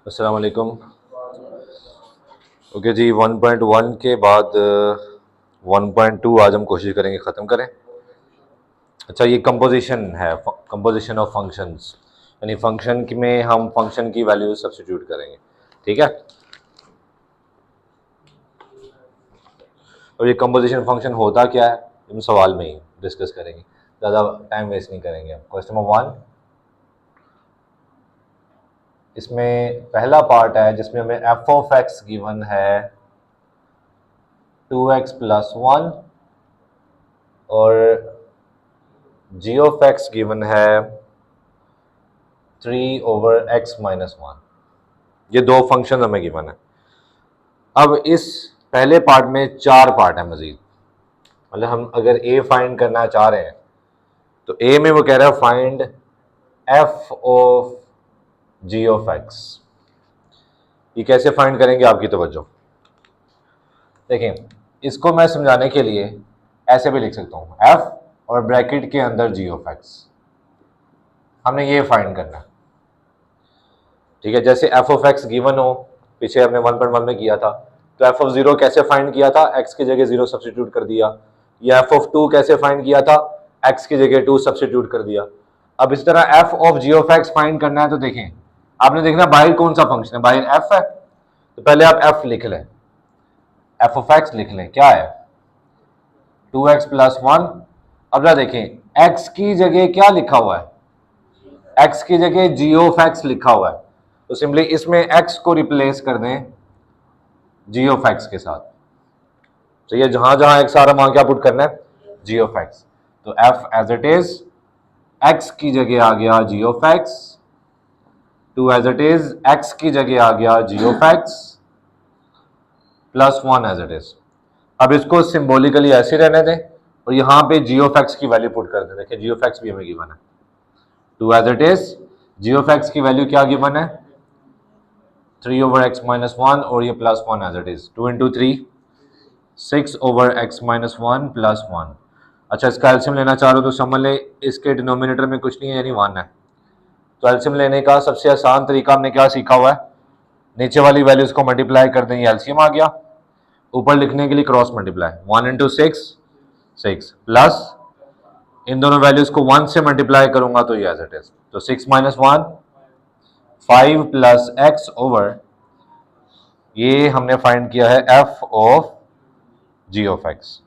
अस्सलाम वालेकुम। ओके जी, 1.1 के बाद 1.2 आज हम कोशिश करेंगे ख़त्म करें। अच्छा, ये कंपोजिशन है, कंपोजिशन ऑफ फंक्शंस, यानी फंक्शन में हम फंक्शन की वैल्यू सब्स्टिट्यूट करेंगे। ठीक है, और ये कंपोजिशन फंक्शन होता क्या है हम सवाल में ही डिस्कस करेंगे, ज़्यादा टाइम वेस्ट नहीं करेंगे। क्वेश्चन नंबर 1, इसमें पहला पार्ट है जिसमें हमें एफ ऑफ एक्स गिवन है 2x + 1 और g ऑफ एक्स गिवन है 3/x - 1। ये दो फंक्शन हमें गिवन है। अब इस पहले पार्ट में चार पार्ट है मजीद, मतलब हम अगर a फाइंड करना चाह रहे हैं तो a में वो कह रहा है find f of g of x। ये कैसे फाइंड करेंगे, आपकी तवज्जो देखें। इसको मैं समझाने के लिए ऐसे भी लिख सकता हूँ, f और ब्रैकेट के अंदर g ऑफ x। हमने ये फाइंड करना, ठीक है। जैसे f ऑफ x गिवन हो, पीछे हमने 1.1 में किया था, तो f ऑफ 0 कैसे फाइंड किया था, x की जगह 0 सब्स्टिट्यूट कर दिया। या f ऑफ 2 कैसे फाइंड किया था, x की जगह 2 सब्स्टिट्यूट कर दिया। अब इस तरह f of g of x find करना है तो देखें, आपने देखना बाहर कौन सा फंक्शन है, बाहर f है, तो पहले आप f लिख लें, f ऑफ x लिख लें, क्या है 2x + 1। अब जरा देखें x की जगह क्या लिखा हुआ है, x की जगह g ऑफ x लिखा हुआ है, तो सिंपली इसमें x को रिप्लेस कर दें g ऑफ x के साथ। तो ये जहां जहां x आ रहा वहां क्या पुट करना है, g ऑफ x। तो f as it is, x की जगह आ गया g of x, 2 as it is, x की जगह आ गया g of x + 1 as it is. अब इसको सिंबॉलिकली ऐसे रहने दें और यहां पे g ऑफ x की वैल्यू पुट कर दें। देखिए g ऑफ x भी हमें गिवन है 2 as it is, g of x की वैल्यू क्या गिवन है 3/x - 1 और ये +1 एज इट इज, 2 × 3 6/x - 1 + 1। अच्छा, इसका एलसीएम लेना चाह रहे हो तो समझ ले इसके डिनोमिनेटर में कुछ नहीं है, यानी 1 है। तो एलसीएम लेने का सबसे आसान तरीका हमने क्या सीखा हुआ है, नीचे वाली वैल्यूज को मल्टीप्लाई कर दें, ये एलसीएम आ गया। ऊपर लिखने के लिए क्रॉस मल्टीप्लाई, 1 × 6 6 प्लस इन दोनों वैल्यूज को 1 से मल्टीप्लाई करूंगा तो ये एज इट इज, तो 6 - 1 5 + x ओवर, ये हमने फाइंड किया है f of g of x।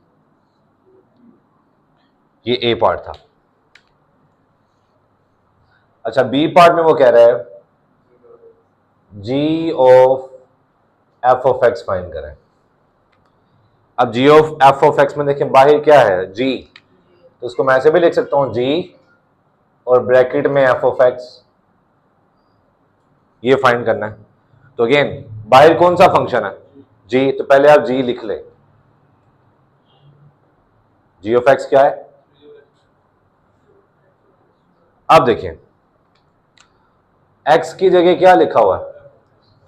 ये ए पार्ट था। अच्छा, बी पार्ट में वो कह रहा है g of f of x find करें। अब g of f of x में देखें बाहर क्या है g, तो उसको मैं ऐसे भी लिख सकता हूं g और ब्रैकेट में f ऑफ x, ये फाइंड करना है। तो अगेन बाहर कौन सा फंक्शन है g, तो पहले आप g लिख ले, g ऑफ x क्या है। अब देखिए x की जगह क्या लिखा हुआ है,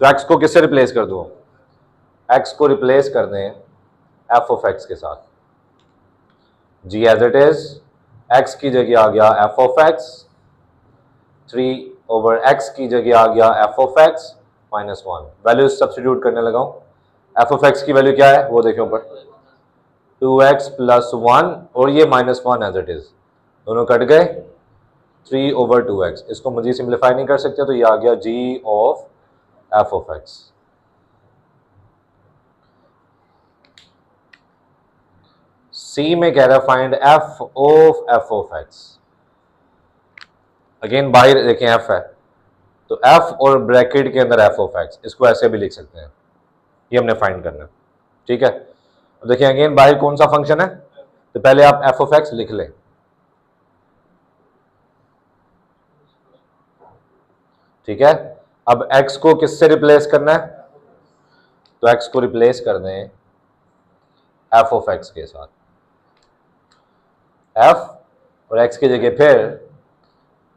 तो x को किससे रिप्लेस कर दो, x को रिप्लेस कर दें f ऑफ x के साथ, g as it is, x की जगह आ गया f ऑफ x, 3/x की जगह आ गया f of x - 1। Values substitute करने लगाऊं, f ऑफ x की वैल्यू क्या है वो देखो ऊपर, 2x + 1 और ये -1 एज इट इज, दोनों कट गए, 3/2x। इसको मजीद सिंप्लीफाई नहीं कर सकते, तो ये आ गया g of f of x। सी में कह रहा है find f of x। Again बाहर देखें f है, तो f और ब्रैकेट के अंदर f ऑफ x, इसको ऐसे भी लिख सकते हैं, ये हमने फाइंड करना है। ठीक है, तो देखिए अगेन बाहर कौन सा फंक्शन है, तो पहले आप f ऑफ x लिख लें। ठीक है, अब x को किससे रिप्लेस करना है, तो x को रिप्लेस कर दें f ऑफ x के साथ, f और x की जगह फिर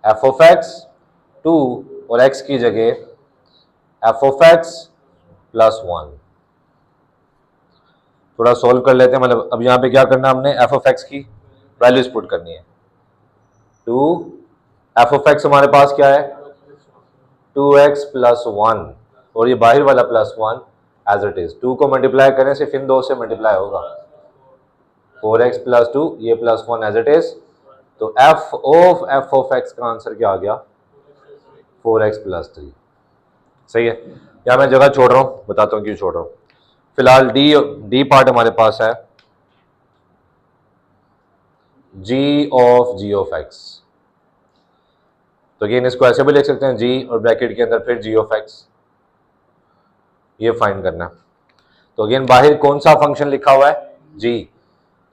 f ऑफ x, 2 और x की जगह f ऑफ x + 1। थोड़ा सॉल्व कर लेते हैं, मतलब अब यहां पे क्या करना है, हमने f ऑफ x की वैल्यूज पुट करनी है। 2 f ऑफ x हमारे पास क्या है 2x प्लस 1 और ये बाहर वाला प्लस 1 एज इट इज। 2 को मल्टीप्लाई करें सिर्फ इन दो से मल्टीप्लाई होगा, 4x प्लस 2, ये प्लस 1 एज इट इज। तो f ऑफ x का आंसर क्या आ गया, 4x प्लस 3। सही है। या मैं जगह छोड़ रहा हूँ, बताता हूँ क्यों छोड़ रहा हूँ। फिलहाल डी पार्ट हमारे पास है g ऑफ x। तो अगेन इसको ऐसे भी लिख सकते हैं g और ब्रैकेट के अंदर फिर g ऑफ x, ये फाइंड करना है। तो अगेन बाहर कौन सा फंक्शन लिखा हुआ है, g,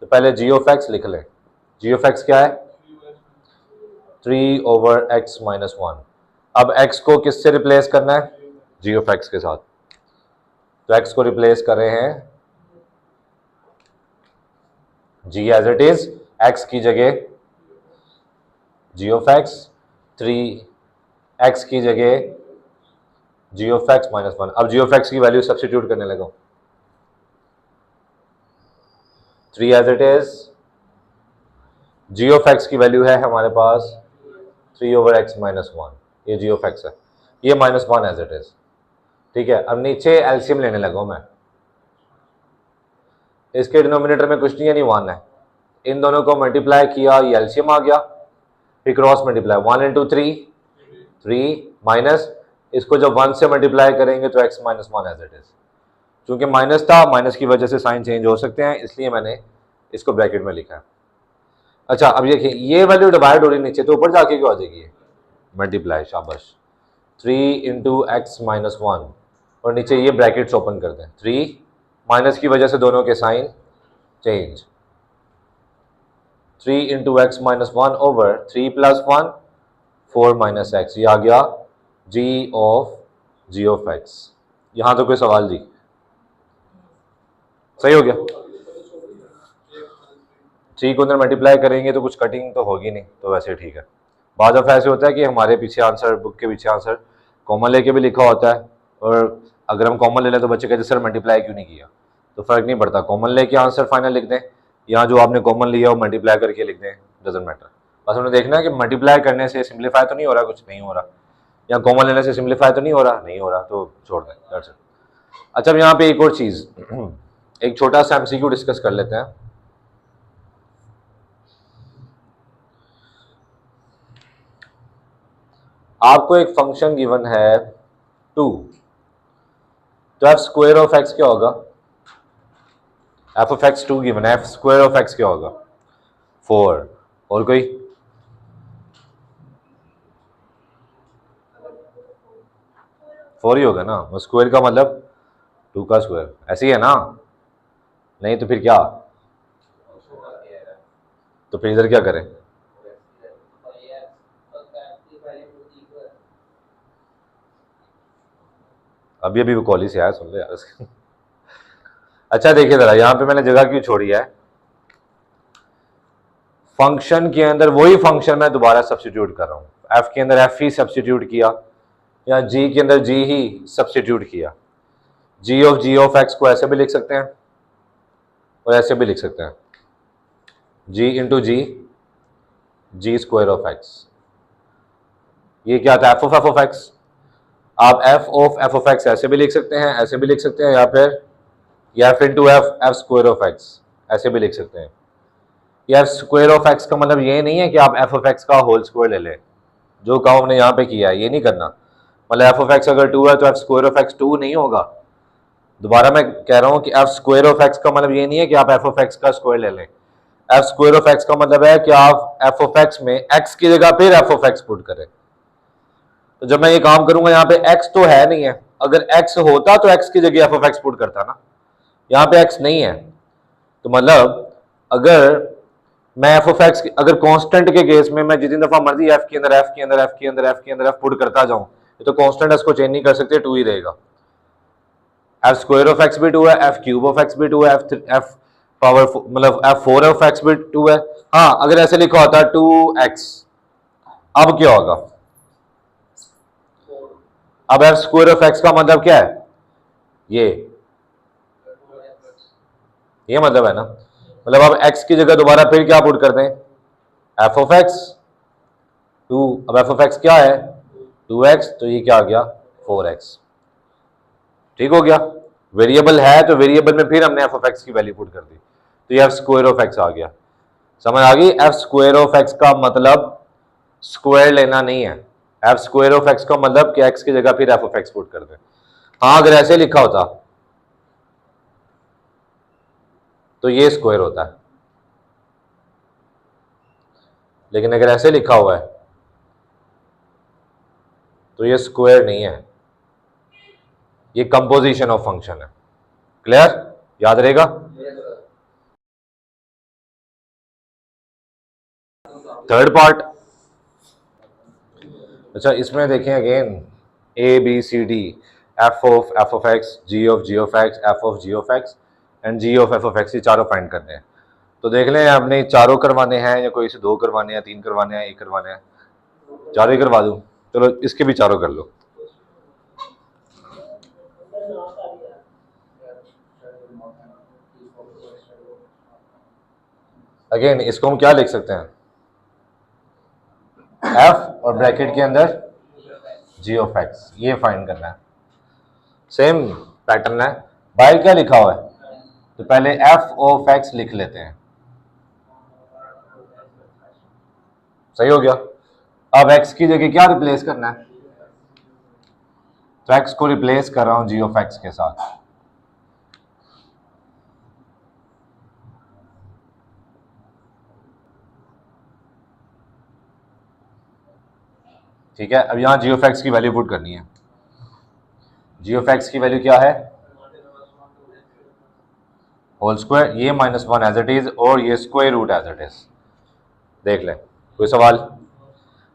तो पहले g ऑफ x लिख लें। g ऑफ x क्या है, 3/x माइनस 1। अब x को किससे रिप्लेस करना है, g ऑफ x के साथ। तो x को रिप्लेस कर रहे हैं g as it is, x की जगह g ऑफ x, 3x की जगह g ऑफ x माइनस 1। अब g ऑफ x की वैल्यू सब्स्टिट्यूट करने लगा, 3 as it is, g of x की वैल्यू है हमारे पास 3/x माइनस 1, ये g ऑफ x है, ये माइनस 1 एज इट इज। ठीक है। अब नीचे एलसीएम लेने लगा मैं, इसके डिनोमिनेटर में कुछ नहीं है, नहीं 1 है। इन दोनों को मल्टीप्लाई किया, ये एलसीएम आ गया, फिर क्रॉस मल्टीप्लाई 1 इंटू 3 माइनस, इसको जब 1 से मल्टीप्लाई करेंगे तो x minus 1 as it is. चूंकि माइनस था, माइनस की वजह से साइन चेंज हो सकते हैं, इसलिए मैंने इसको ब्रैकेट में लिखा है। अच्छा अब देखिए ये वैल्यू डिवाइड हो रही नीचे, तो ऊपर जाके क्यों आ जाएगी, ये मल्टीप्लाई, शाबाश, 3 इंटू एक्स माइनस 1 और नीचे ये ब्रैकेट्स ओपन कर दें, 3 माइनस की वजह से दोनों के sign change, 3 into X minus 1 over 3 plus 1 4 minus X, ये आ गया g ऑफ x। यहां तो कोई सवाल जी, सही हो गया। 3 को अंदर मल्टीप्लाई करेंगे तो कुछ कटिंग तो होगी नहीं, तो वैसे ठीक है। बाद दफ़ा ऐसे होता है कि हमारे पीछे आंसर, बुक के पीछे आंसर कॉमन लेके भी लिखा होता है, और अगर हम कॉमन ले लें तो बच्चे कहते सर मल्टीप्लाई क्यों नहीं किया, तो फ़र्क नहीं पड़ता, कॉमन लेके आंसर फाइनल लिख दें, यहाँ जो आपने कॉमन लिया वो मल्टीप्लाई करके लिख दें, डजंट मैटर। बस हमने देखना है कि मल्टीप्लाई करने से सिम्प्लीफाई तो नहीं हो रहा, कुछ नहीं हो रहा, या कॉमन लेने से सिम्प्लीफाई तो नहीं हो रहा, नहीं हो रहा, तो छोड़ दें, दैट्स इट। अच्छा अब यहाँ पे एक और चीज़, एक छोटा सा एमसीक्यू डिस्कस कर लेते हैं। आपको एक फंक्शन गिवन है 2, तो एफ स्क्वायर ऑफ एक्स क्या होगा, एफ ऑफ एक्स 2 गिवन है, एफ स्क्वायर ऑफ एक्स क्या होगा 4, और कोई, फोर ही होगा ना, वो स्क्वायर का मतलब 2 का स्क्वायर, ऐसे ही है ना, नहीं तो फिर क्या, तो फिर इधर क्या करें, अभी अभी वो कॉलेज से आया, सुन लो यार। अच्छा देखिए जरा, यहां पे मैंने जगह क्यों छोड़ी है, फंक्शन के अंदर वही फंक्शन मैं दोबारा सब्स्टिट्यूट कर रहा हूं, एफ के अंदर एफ ही सब्स्टिट्यूट किया, या जी के अंदर जी ही सब्स्टिट्यूट किया। जी ऑफ एक्स को ऐसे भी लिख सकते हैं और ऐसे भी लिख सकते हैं, g into g square of x. ये क्या था, एफ ऑफ एक्स। आप एफ ऑफ एक्स ऐसे भी लिख सकते हैं, ऐसे भी लिख सकते हैं, या फिर F into F square of x ऐसे भी लिख सकते हैं। या स्क्वायर ऑफ एक्स का मतलब ये नहीं है कि आप एफ ऑफ एक्स का होल स्क्वायर ले लें, जो काम हमने यहाँ पे किया है ये नहीं करना। मतलब एफ ऑफ एक्स अगर 2 है तो एफ स्क्वायर ऑफ एक्स 2 नहीं होगा। दोबारा मैं कह रहा हूँ कि एफ स्क्वायर ऑफ एक्स का मतलब ये नहीं है कि आप एफ ऑफ एक्स का स्क्वायर ले लें। एफ स्क्वायर ऑफ एक्स का मतलब है कि आप एफ ऑफ एक्स में एक्स की जगह फिर एफ ऑफ एक्स पुट करें। तो जब मैं ये काम करूंगा, यहाँ पे एक्स तो है नहीं है, अगर एक्स होता तो एक्स की जगह एफ ऑफ एक्स पुट करता ना, यहाँ पे एक्स नहीं है, तो मतलब अगर मैं एफ ऑफ एक्स अगर कांस्टेंट के केस में मैं जितनी दफा मर्जी एफ के अंदर एफ के अंदर एफ के अंदर एफ के अंदर एफ पुट करता जाऊं, ये तो कांस्टेंट है, इसको चेंज नहीं कर सकते, 2 ही रहेगा। एफ स्क्वायर ऑफ एक्स भी 2 है, एफ क्यूब ऑफ एक्स भी 2 है, एफ पावर मतलब एफ 4 ऑफ एक्स भी 2 है। हाँ अगर ऐसे लिखा होता 2x, अब क्या होगा, अब एफ स्क्वायर ऑफ एक्स का मतलब क्या है, ये मतलब है ना, मतलब अब x की जगह दोबारा फिर क्या पुट कर दें, एफ ऑफ एक्स 2। अब एफ ऑफ एक्स क्या है 2x, तो ये क्या आ गया 4x। ठीक हो गया। वेरिएबल है तो वेरिएबल में फिर हमने एफ ऑफ एक्स की वैल्यू पुट कर दी, तो ये एफ स्क्वायर ऑफ एक्स आ गया। समझ आ गई? एफ स्क्वायर ऑफ एक्स का मतलब स्क्वायर लेना नहीं है। एफ स्क्वायर ऑफ एक्स का मतलब कि एक्स की जगह फिर एफ ऑफ एक्स पुट कर दे। हाँ, अगर ऐसे लिखा होता तो ये स्क्वायर होता है, लेकिन अगर ऐसे लिखा हुआ है तो ये स्क्वायर नहीं है, ये कंपोजिशन ऑफ फंक्शन है। क्लियर? याद रहेगा? Third part. अच्छा, इसमें देखें again A B C D, F of X, G of X, F of G of X and G of F of x, ये चारों फाइंड करने हैं। तो देख लें आपने चारों करवाने हैं या कोई से दो करवाने हैं, तीन करवाने हैं, एक करवाने हैं? चारों ही करवा दूं? चलो इसके भी चारों कर लो। अगेन इसको हम क्या लिख सकते हैं, एफ और ब्रैकेट के अंदर जी ऑफ एक्स, ये फाइंड करना है। सेम पैटर्न है। बाहर क्या लिखा हुआ है, तो पहले एफ ऑफ एक्स लिख लेते हैं। सही हो गया। अब एक्स की जगह क्या रिप्लेस करना है, तो एक्स को रिप्लेस कर रहा हूं जी ऑफ एक्स के साथ। ठीक है, अब यहां जी ऑफ एक्स की वैल्यू पुट करनी है। जी ऑफ एक्स की वैल्यू क्या है, होल स्क्वायर, ये -1 एज इट इज और ये square root as it is. देख लें, कोई सवाल?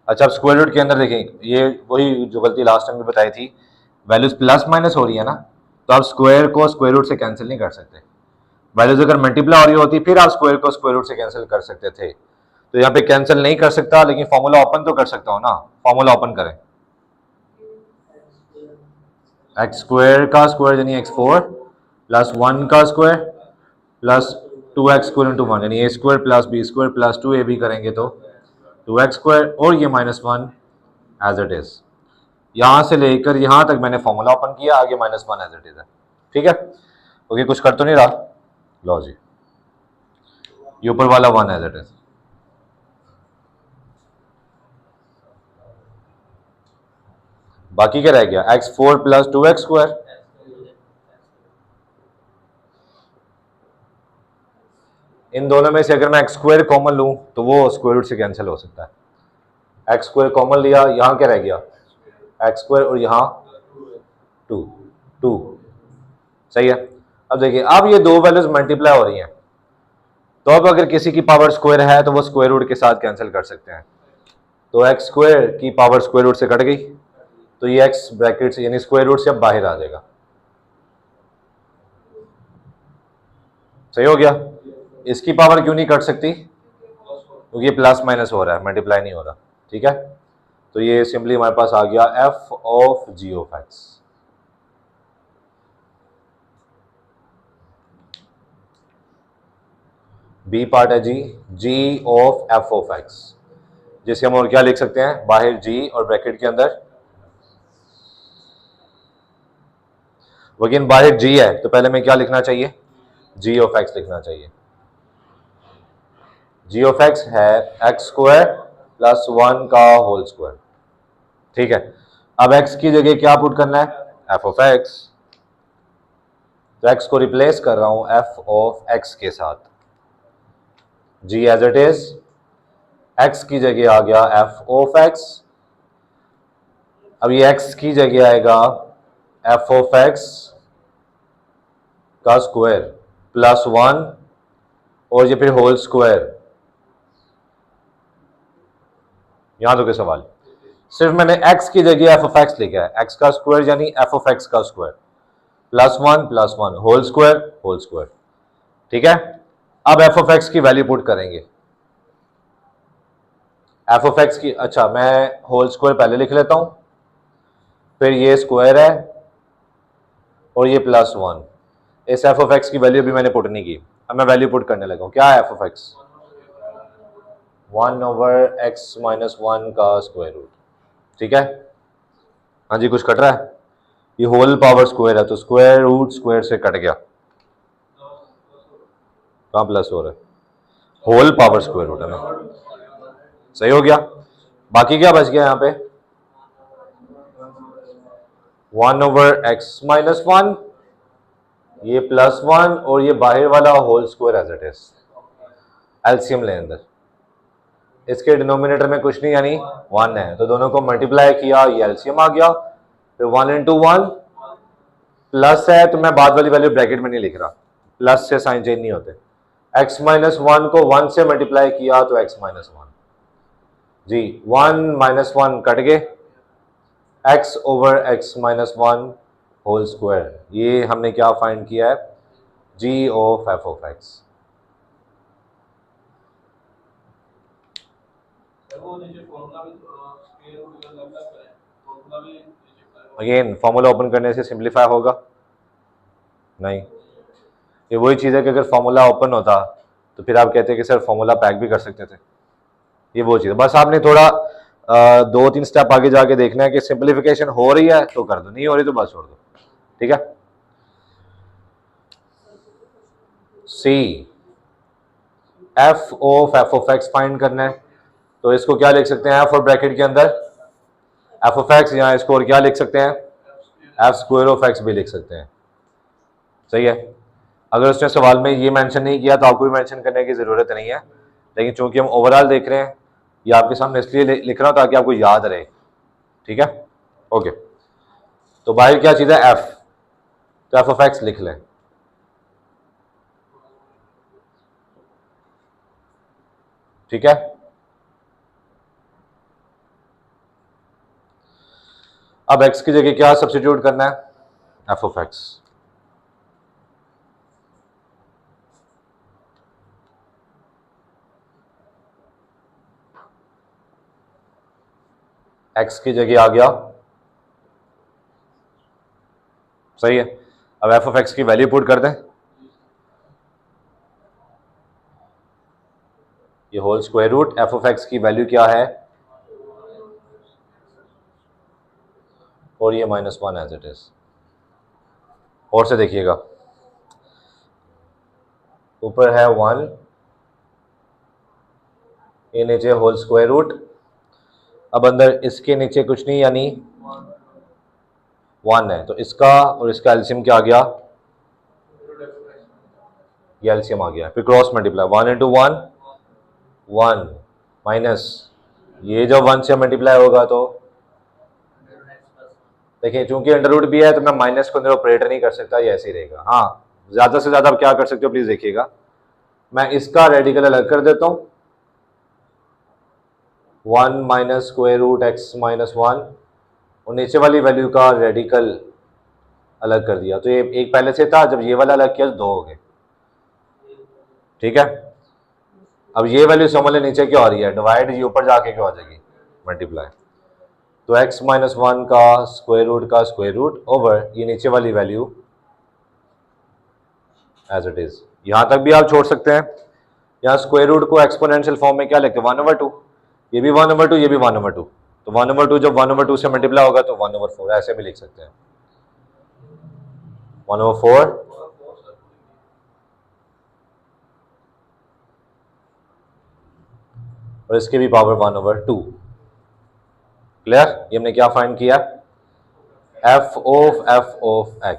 अच्छा, अब स्क्वायर रूट के अंदर देखें, ये वही जो गलती लास्ट टाइम भी बताई थी, वैल्यूज प्लस माइनस हो रही है ना, तो आप स्क्वायर को स्क्वायर रूट से कैंसिल नहीं कर सकते। वैल्यूज अगर मल्टीप्लाई हो रही होती फिर आप स्क्वायर को स्क्वायर रूट से कैंसिल कर सकते थे। तो यहाँ पे कैंसिल नहीं कर सकता, लेकिन फॉर्मूला ओपन तो कर सकता हूँ ना। फॉर्मूला ओपन करें, एक्स स्क्वायर का स्क्वायर यानी x4 प्लस 1 का square plus 2x square into 1 यानी a square plus b square plus 2ab करेंगे तो 2x स्क्वायर और ये -1 एज इट इज। यहां से लेकर यहां तक मैंने फॉर्मूला ओपन किया, आगे -1 एज इट इज है। ठीक है, ओके, कुछ कर तो नहीं रहा? लो जी, ये ऊपर वाला 1 एज इट इज। बाकी क्या रह गया, x4 प्लस 2x स्क्वायर। इन दोनों में से अगर मैं एक्स स्क्वायर कॉमन लूं तो वो स्क्वायर रूट से कैंसिल हो सकता है। एक्स स्क्वायर कॉमन लिया, यहां क्या रह गया, एक्स स्क्वायर और यहां 2। सही है। अब देखिए, अब ये दो वैल्यूज मल्टीप्लाई हो रही हैं, तो अब अगर किसी की पावर स्क्वायर है तो वो स्क्वायर रूट के साथ कैंसिल कर सकते हैं। तो एक्स स्क्वायर की पावर स्क्वायर रूट से कट गई, तो ये एक्स ब्रैकेट से यानी स्क्वायर रूट से अब बाहर आ जाएगा। सही हो गया। इसकी पावर क्यों नहीं कट सकती, क्योंकि ये प्लस माइनस हो रहा है, मल्टीप्लाई नहीं हो रहा। ठीक है, तो ये सिंपली हमारे पास आ गया F of G of X. B part है G of F of X, जिसे हम और क्या लिख सकते हैं, बाहर जी और ब्रैकेट के अंदर, लेकिन बाहर जी है तो पहले में क्या लिखना चाहिए, जी ऑफ एक्स लिखना चाहिए। जी ऑफ एक्स है एक्स स्क्वायर प्लस 1 का होल स्क्वायर। ठीक है, अब एक्स की जगह क्या पुट करना है, एफ ऑफ एक्स। तो एक्स को रिप्लेस कर रहा हूं एफ ऑफ एक्स के साथ, जी एज इट इज। एक्स की जगह आ गया एफ ऑफ एक्स, अब ये एक्स की जगह आएगा एफ ऑफ एक्स का स्क्वायर प्लस 1 और ये फिर होल स्क्वायर। यहां तो क्या सवाल, सिर्फ मैंने x की जगह एफ ऑफ एक्स लिखा है, x का स्क्वायर यानी एफ ऑफ एक्स का स्क्वायर प्लस 1 होल स्क्वायर। ठीक है, अब एफ ऑफ एक्स की वैल्यू पुट करेंगे। एफ ऑफ एक्स की, अच्छा मैं होल स्क्वायर पहले लिख लेता हूं, फिर ये स्क्वायर है और ये +1। इस एफ ऑफ एक्स की वैल्यू भी मैंने पुट नहीं की, अब मैं वैल्यू पुट करने लगा हूं। क्या है एफ ऑफ एक्स, 1/x - 1 का स्क्वायर रूट। ठीक है, हाँ जी, कुछ कट रहा है? ये होल पावर स्क्वायर है तो स्क्वायर रूट स्क्वायर से कट गया, कहाँ प्लस हो रहा है? होल पावर स्क्वायर रूट है ना, सही हो गया। बाकी क्या बच गया यहाँ पे? 1/x-1, ये +1 और ये बाहर वाला whole square as it is. LCM ले अंदर, इसके डिनोमिनेटर में कुछ नहीं यानी 1 है, तो दोनों को मल्टीप्लाई किया, ये एलसीएम आ गया। फिर 1 × 1 प्लस है तो मैं बाद वाली वैल्यू ब्रैकेट में नहीं लिख रहा, प्लस से साइन चेंज नहीं होते। x-1 को 1 से मल्टीप्लाई किया तो x-1 जी, 1 - 1 कट गए, x/x-1 होल स्क्वायर। ये हमने क्या फाइंड किया है? g of f(x). Again formula open करने से सिंप्लीफाई होगा नहीं, ये वही चीज़ है कि अगर फॉर्मूला ओपन होता तो फिर आप कहते कि सर फॉर्मूला पैक भी कर सकते थे। ये वो चीज़ है, बस आपने थोड़ा 2-3 स्टेप आगे जाके देखना है कि सिंप्लीफिकेशन हो रही है तो कर दो, नहीं हो रही तो बस छोड़ दो, ठीक है। सी f ऑफ x फाइंड करना है, तो इसको क्या लिख सकते हैं? f और ब्रैकेट के अंदर f ऑफ x, यहाँ इसको और क्या लिख सकते हैं? f² ऑफ x भी लिख सकते हैं, सही है। अगर उसने सवाल में ये मेंशन नहीं किया तो आपको भी मेंशन करने की ज़रूरत नहीं है, लेकिन चूंकि हम ओवरऑल देख रहे हैं, ये आपके सामने इसलिए लिख रहा हूँ ताकि आपको याद रहे, ठीक है। ओके, तो बाहर क्या चीज़ है? f, तो f ऑफ x लिख लें, ठीक है। अब x की जगह क्या सब्स्टिट्यूट करना है? f of x। x की जगह आ गया, सही है। अब f ऑफ x की वैल्यू पुट कर दें, ये whole square root f of x की वैल्यू क्या है? और ये -1 एज इट इज। और से देखिएगा, ऊपर है 1, ये नीचे होल स्क्वायर रूट, अब अंदर इसके नीचे कुछ नहीं यानी 1 है, तो इसका और इसका एलसीएम क्या आ गया? ये एलसीएम आ गया। फिर क्रॉस मल्टीप्लाई, 1 × 1 1 माइनस ये जब 1 से मल्टीप्लाई होगा तो देखिए चूंकि अंडर रूट भी है तो मैं माइनस को अंदर ऑपरेट नहीं कर सकता, ये ऐसे ही रहेगा। हाँ, ज़्यादा से ज़्यादा आप क्या कर सकते हो प्लीज़ देखिएगा, मैं इसका रेडिकल अलग कर देता हूँ, 1 - √x-1 और नीचे वाली वैल्यू का रेडिकल अलग कर दिया, तो ये एक पहले से था, जब ये वाला अलग किया तो 2 हो गए, ठीक है। अब ये वैल्यू समझ ले नीचे क्या हो रही है? डिवाइड, ये ऊपर जाके क्या हो जाएगी? मल्टीप्लाई। तो x-1 का स्क्वायर रूट का स्क्वायर रूट ओवर ये नीचे वाली वैल्यू एज इट इज। यहां तक भी आप छोड़ सकते हैं। यहाँ स्क्वायर रूट को एक्सपोनेंशियल फॉर्म में क्या लिखते हैं? 1/2, ये भी 1/2, ये भी 1/2, तो 1/2 जब 1/2 से मल्टीप्लाई होगा तो 1/4, ऐसे भी लिख सकते हैं, 1/4 और इसके भी पावर 1/2। क्लियर? ये हमने क्या फाइंड किया? f of x,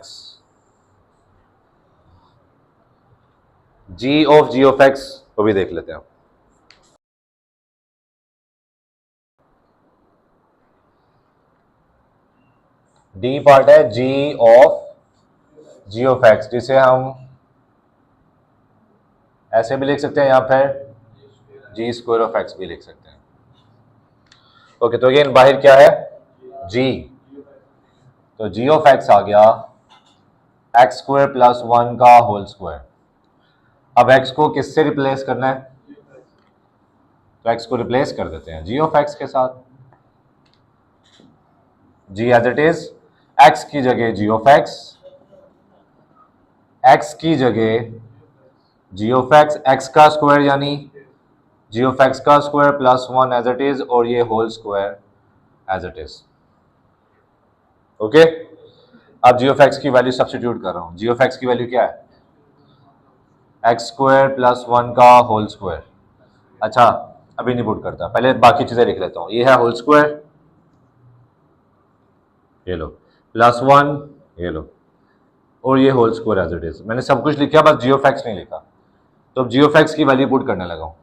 g of x को भी देख लेते हैं। डी पार्ट है g ऑफ x, जिसे हम ऐसे भी लिख सकते हैं या फिर g² ऑफ x भी लिख सकते हैं। ओके, तो अगेन बाहर क्या है? g, तो g ऑफ x आ गया x² + 1 का होल स्क्वायर। अब x को किससे रिप्लेस करना है? तो x को रिप्लेस कर देते हैं g ऑफ x के साथ, g as it is, x की जगह g ऑफ x की जगह g ऑफ x का स्क्वायर यानी g ऑफ x का स्क्वायर + 1 एज इट इज और ये whole square as it is. Okay, अब जी ऑफ एक्स की वैल्यू सब्स्टिट्यूट कर रहा हूँ। जी ऑफ एक्स की वैल्यू क्या है? एक्स स्क्वायर प्लस 1 का होल स्क्वायर। अच्छा, अभी नहीं पुट करता, पहले बाकी चीजें लिख लेता हूँ। ये है होल स्क्वायर, ये लो, प्लस 1, ये लो, और ये whole square as it is. मैंने सब कुछ लिखा, बस जी ऑफ एक्स नहीं लिखा। तो अब जी ऑफ एक्स की वैल्यू पुट करने लगा हूँ।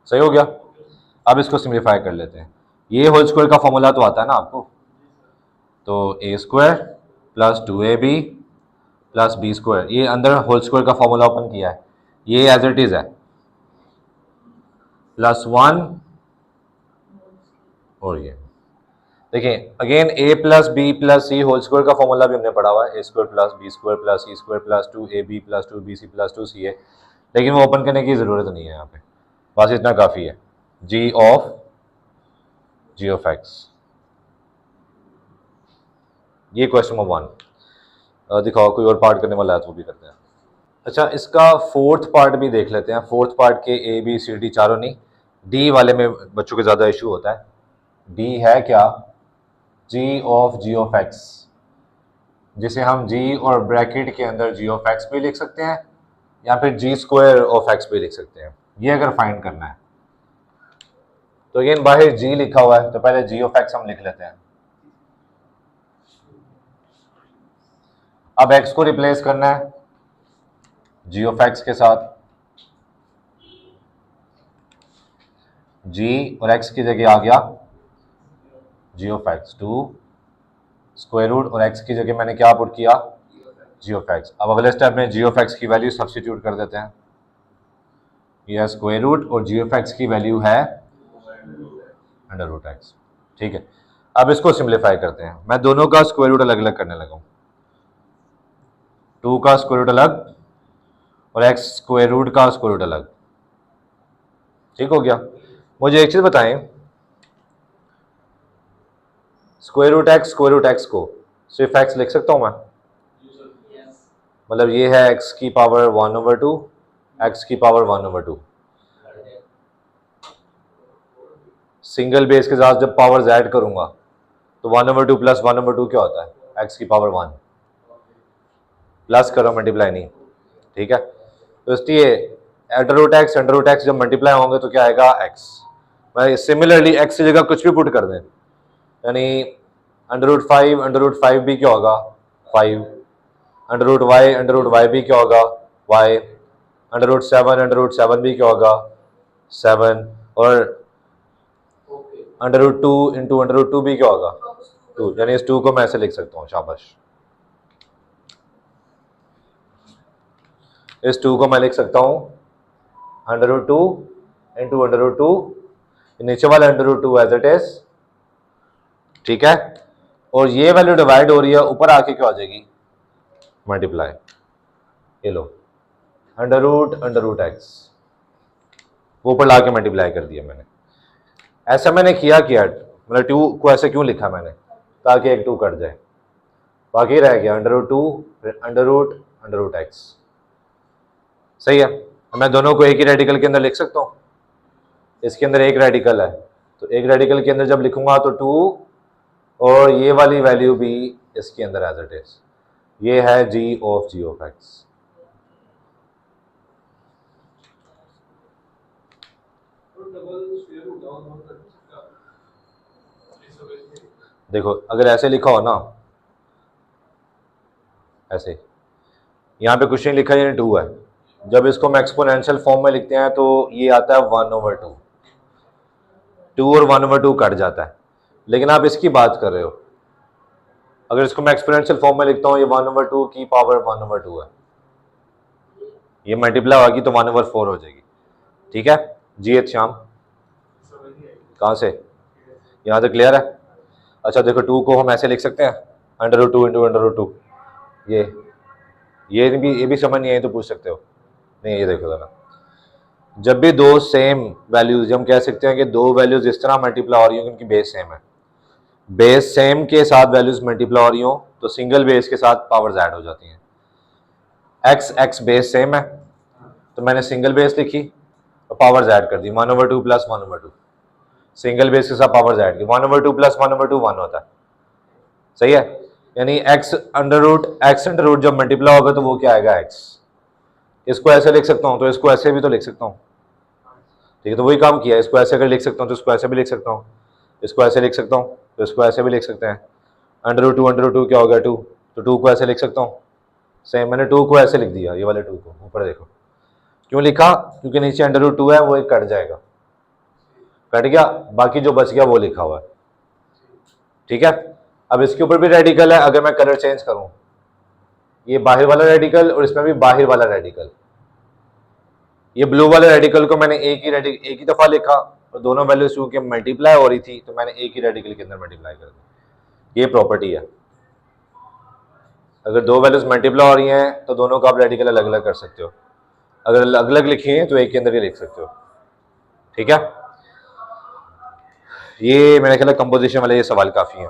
सही हो गया? अब इसको सिंप्लीफाई कर लेते हैं। ये होल स्क्वायर का फॉर्मूला तो आता है ना आपको, तो a square plus 2ab plus b square, ये अंदर होल स्क्वायर का फॉर्मूला ओपन किया है, ये एज इट इज है, प्लस 1, और ये देखिए again a plus b plus c whole square का फॉर्मूला भी हमने पढ़ा हुआ है, a square plus b square plus c square plus 2ab plus 2bc plus 2ca, लेकिन वो ओपन करने की जरूरत नहीं है यहाँ पे, बस इतना काफी है। जी ऑफ एक्स, ये क्वेश्चन नंबर 1। दिखाओ कोई और पार्ट करने वाला है तो वो भी करते हैं। अच्छा, इसका फोर्थ पार्ट भी देख लेते हैं। फोर्थ पार्ट के ए बी सी डी चारों नहीं, डी वाले में बच्चों को ज़्यादा इशू होता है। डी है क्या? जी ऑफ एक्स, जिसे हम जी और ब्रैकेट के अंदर जी ऑफ एक्स भी लिख सकते हैं, या फिर जी स्क्वायर ऑफ एक्स भी लिख सकते हैं। ये अगर फाइंड करना है तो अगेन बाहर जी लिखा हुआ है, तो पहले जी ऑफ एक्स हम लिख लेते हैं। अब एक्स को रिप्लेस करना है जी ऑफ एक्स के साथ, जी और एक्स की जगह आ गया जी ऑफ एक्स, 2 स्क्वायर रूट, और एक्स की जगह मैंने क्या पुट किया? जी ऑफ एक्स। अब अगले स्टेप में जी ऑफ एक्स की वैल्यू सब्स्टिट्यूट कर देते हैं, यह स्क्वायर रूट और जी ऑफ एक्स की वैल्यू है अंडर रूट एक्स। ठीक है, अब इसको सिंप्लीफाई करते हैं। मैं दोनों का स्क्वायर रूट अलग अलग करने लगा हूं, 2 का स्क्वायर रूट अलग और एक्स स्क्वायर रूट का स्क्वायर रूट अलग। ठीक हो गया? मुझे एक चीज बताएं, स्क्वायर रूट एक्स को सिर्फ एक्स लिख सकता हूं मैं? मतलब ये है एक्स की पावर 1/2, एक्स की पावर 1/2। सिंगल बेस के साथ जब पावर्स ऐड करूंगा तो 1/2 प्लस 1/2 क्या होता है? एक्स की पावर 1। प्लस करो, मल्टीप्लाई नहीं। ठीक है, तो इसलिए अंडर रूट एक्स जब मल्टीप्लाई होंगे तो क्या आएगा? एक्स। मैं सिमिलरली एक्स की जगह कुछ भी पुट कर दें, यानी अंडर रूट 5 भी क्या होगा? 5। अंडर रूट वाई भी क्या होगा? वाई। अंडर रूट 7 भी क्या होगा? 7। और under root 2 into under root 2 भी क्या होगा? 2। यानी इस 2 को मैं ऐसे लिख सकता हूँ, शाबाश। इस 2 को मैं लिख सकता हूँ under root 2 into under root 2, नीचे वाला under root 2 as it is. ठीक है, और ये वैल्यू डिवाइड हो रही है, ऊपर आके क्या हो जाएगी? मल्टीप्लाई। ये लो, अंडर रूट एक्स, वो ऊपर ला के मल्टीप्लाई कर दिया मैंने। ऐसा मैंने किया मतलब 2 को ऐसे क्यों लिखा मैंने? ताकि एक 2 कट जाए, बाकी रह गया under root 2 under root X. सही है, मैं दोनों को एक ही रेडिकल के अंदर लिख सकता हूँ। इसके अंदर एक रेडिकल है, तो एक रेडिकल के अंदर जब लिखूंगा तो 2 और ये वाली वैल्यू भी इसके अंदर एज इट इज। ये है जी ऑफ एक्स। देखो अगर ऐसे लिखा हो ना, ऐसे यहाँ पे कुछ नहीं लिखा, यानी 2 है। जब इसको हम एक्सपोनेंशियल फॉर्म में लिखते हैं तो ये आता है 1/2। 2 और 1/2 कट जाता है, लेकिन आप इसकी बात कर रहे हो। अगर इसको मैं एक्सपोनेंशियल फॉर्म में लिखता हूँ, ये 1/2 की पावर 1/2 है, ये मल्टीप्लाई होगी तो 1/4 हो जाएगी। ठीक है जी श्याम, कहाँ से? यहाँ से क्लियर है? अच्छा देखो 2 को हम ऐसे लिख सकते हैं, under root 2 into under root 2। ये भी समझ नहीं आई तो पूछ सकते हो। नहीं, ये देखो जरा, जब भी दो सेम वैल्यूज, हम कह सकते हैं कि दो वैल्यूज इस तरह मल्टीप्लाई हो रही हो उनकी बेस सेम है, बेस सेम के साथ वैल्यूज मल्टीप्लाई हो रही हो तो सिंगल बेस के साथ पावर्स ऐड हो जाती हैं। एक्स बेस सेम है तो मैंने सिंगल बेस लिखी और पावर्स ऐड कर दी, 1/2 प्लस 1/2। सिंगल बेस के साथ पावर ऐड की, 1/2 प्लस 1/2 1 होता है, सही है। यानी x अंडर रूट जब मल्टीप्लाई होगा तो वो क्या आएगा x। इसको ऐसे लिख सकता हूँ तो इसको ऐसे भी तो लिख सकता हूँ, ठीक है। तो वही काम किया, इसको ऐसे अगर लिख सकता हूँ तो इसको ऐसे भी लिख सकता हूँ, इसको ऐसे लिख सकता हूँ तो इसको ऐसे भी लिख सकते हैं। अंडर रूट 2 क्या हो गया 2, तो 2 को ऐसे लिख सकता हूँ। सेम मैंने 2 को ऐसे लिख दिया, ये वाले 2 को ऊपर देखो। क्यों लिखा, क्योंकि नीचे अंडर रूट 2 है, वो एक कट जाएगा, कट गया, बाकी जो बच गया वो लिखा हुआ है, ठीक है। अब इसके ऊपर भी रेडिकल है, अगर मैं कलर चेंज करूं, ये बाहर वाला रेडिकल और इसमें भी बाहर वाला रेडिकल, ये ब्लू वाले रेडिकल को मैंने एक ही दफा लिखा और दोनों वैल्यूज क्योंकि मल्टीप्लाई हो रही थी तो मैंने एक ही रेडिकल के अंदर मल्टीप्लाई कर दी। ये प्रॉपर्टी है, अगर दो वैल्यूज मल्टीप्लाई हो रही हैं तो दोनों का आप रेडिकल अलग अलग कर सकते हो, अगर अलग अलग लिखी है तो एक के अंदर ही लिख सकते हो, ठीक है। ये मेरे ख्याल कंपोजिशन वाले ये सवाल काफी है।